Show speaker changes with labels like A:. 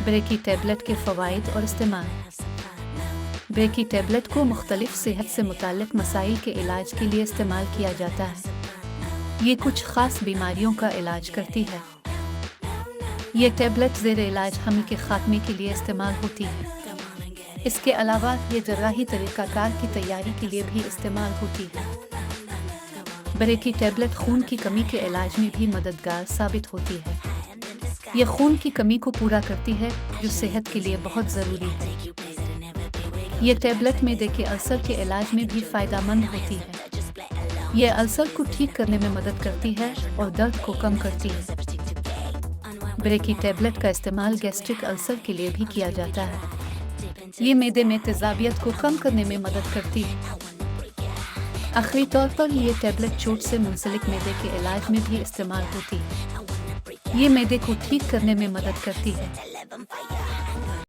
A: ब्रेकी tablet के फ़वाइद और इस्तेमाल। ब्रेकी टैबलेट को मुख्तलिफ सेहत से मुताल्लिक़ मसाइल के इलाज के लिए इस्तेमाल किया जाता है। ये कुछ ख़ास बीमारियों का इलाज करती है। ये टैबलेट ज़ेर इलाज हमी के ख़ात्मे के लिए इस्तेमाल होती है। इसके अलावा ये जर्राही तरीक़ाकार की तैयारी के लिए भी इस्तेमाल होती है। ब्रेकी टैबलेट खून की कमी के इलाज में भी मददगार साबित होती है। ये खून की कमी को पूरा करती है जो सेहत के लिए बहुत ज़रूरी है। ये टैबलेट मैदे के अल्सर के इलाज में भी फ़ायदेमंद होती है। ये अल्सर को ठीक करने में मदद करती है और दर्द को कम करती है। ब्रेकी टैबलेट का इस्तेमाल गैस्ट्रिक अल्सर के लिए भी किया जाता है। ये मैदे में तेज़ाबियत को कम करने में मदद करती है। आखिरी तौर पर ये टैबलेट चोट से मुंसलिक मैदे के इलाज में भी इस्तेमाल होती है। ये मैदे को ठीक करने में मदद करती है।